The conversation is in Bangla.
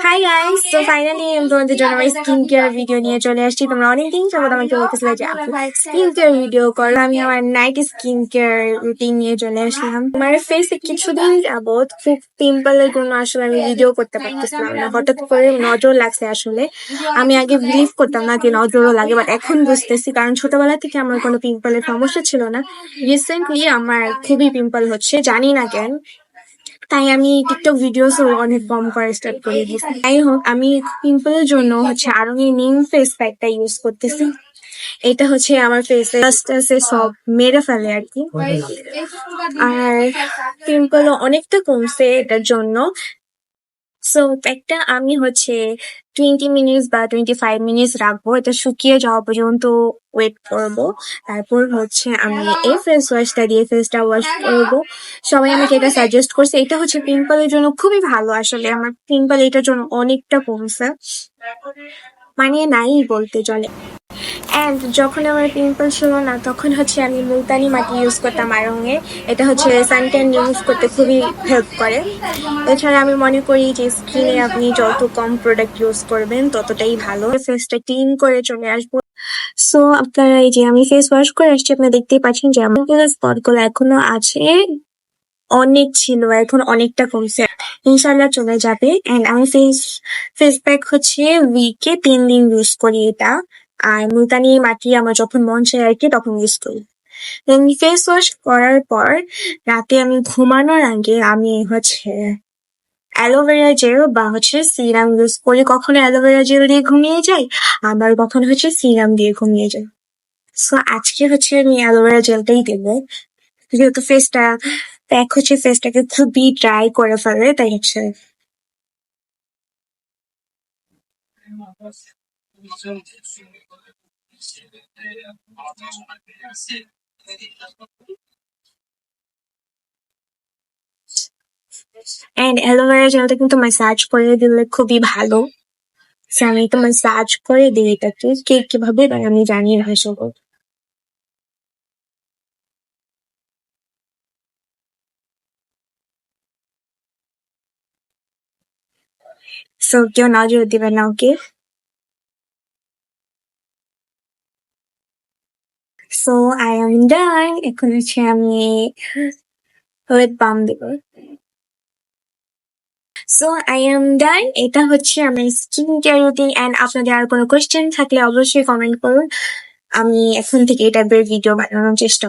হাই গাইস, তো ফাইনালি আমি তোমাদের জন্য আমার স্কিন কেয়ার ভিডিও নিয়ে চলে আসছি। তোমরা অনেকদিন যাবত আমাকে বলতেছিলে যে আপু স্কিন কেয়ার ভিডিও করো। আমি আমার নাইট স্কিন কেয়ার রুটিন নিয়ে চলে আসলাম। আমার ফেসে কিছুদিন যাবত খুব পিম্পলের জন্য আসলে আমি ভিডিও করতে পারতেছিলাম না। হঠাৎ করে নজর লাগছে আসলে। আমি আগে বিলিভ করতাম না যে নজরও লাগে, বাট এখন বুঝতেছি, কারণ ছোটবেলা থেকে আমার কোনো পিম্পলের সমস্যা ছিল না। রিসেন্টলি আমার খুবই পিম্পল হচ্ছে, জানি না কেন। তাই আমি টিকটক ভিডিওস অনেক কম করা স্টার্ট করে দিয়েছি। যাই হোক, আমি পিম্পলের জন্য হচ্ছে আরঙের নিম ফেস প্যাকটা ইউজ করতেছি। এটা হচ্ছে আমার ফেসে আস্তে আস্তে সব মেরে ফেলে আর কি। আর পিম্পলও অনেকটা কমছে এটার জন্য। সো প্যাকটা আমি হচ্ছে 20 মিনিটস বা 25 মিনিটস রাখবো, এটা শুকিয়ে যাওয়া পর্যন্ত ওয়েট করব। তারপর হচ্ছে আমি এই ফেস ওয়াশটা দিয়ে ফেসটা ওয়াশ করবো। সবাই আমাকে এটা সাজেস্ট করছে, এটা হচ্ছে পিম্পলের জন্য খুবই ভালো। আসলে আমার পিম্পল এটার জন্য অনেকটা কমছে, মানে নাই বলতে চলে। অ্যান্ড যখন আমার পিম্পল ছিল না, তখন হচ্ছে আমি মুলতানি মাটি ইউজ করতাম আড়ঙে। এটা হচ্ছে সানট্যান ইউজ করতে খুবই হেল্প করে। এছাড়া আমি মনে করি যে স্কিনে আপনি যত কম প্রোডাক্ট ইউজ করবেন ততটাই ভালো। ফেসটা ক্লিন করে চলে আসবো। সো আপনারা এই যে আমি ফেস ওয়াশ করে আসছি, আপনারা দেখতেই পাচ্ছেন যে আমার স্পট গুলো এখনো আছে। অনেক ছিল, এখন অনেকটা কমছে, ইনশাল্লাহ চলে যাবে। এন্ড আমি ফেস প্যাক হচ্ছে উইকে 3 দিন ইউজ করি এটা। আর মুলতানি মাটি আমার যখন মন চায় আর কি তখন ইউজ করি। দেন ফেস ওয়াশ করার পর রাতে আমি ঘুমানোর আগে আমি হচ্ছে অ্যালোভেরা জেল বা হচ্ছে সিরাম ইউজ করি। কখনো অ্যালোভেরা জেল দিয়ে ঘুমিয়ে যাই, আবার কখনো হচ্ছে সিরাম দিয়ে ঘুমিয়ে যাই। সো আজকে হচ্ছে আমি অ্যালোভেরা জেলটাই দেবো, যেহেতু ফেসটা প্যাক হচ্ছে ফেসটাকে খুবই ড্রাই করে ফেলে, তাই হচ্ছে। এন্ড অ্যালোভেরা জেলটা কিন্তু ম্যাসাজ করে দিলে খুবই ভালো। So, আমি তো ম্যাসাজ করে দিই এটাকে, কে কিভাবে দেয় আমি জানি না আসলে। সো কেউ নজর দিবে না, okay? So I am done. এখন হচ্ছে আমি লিপ বাম দিব। So I am done. এটা হচ্ছে আমার স্কিন কেয়ার রুটিন। এন্ড আপনাদের আর কোনো কোয়েশ্চেন থাকলে অবশ্যই কমেন্ট করুন। আমি এখন থেকে এই টাইপের ভিডিও বানানোর চেষ্টা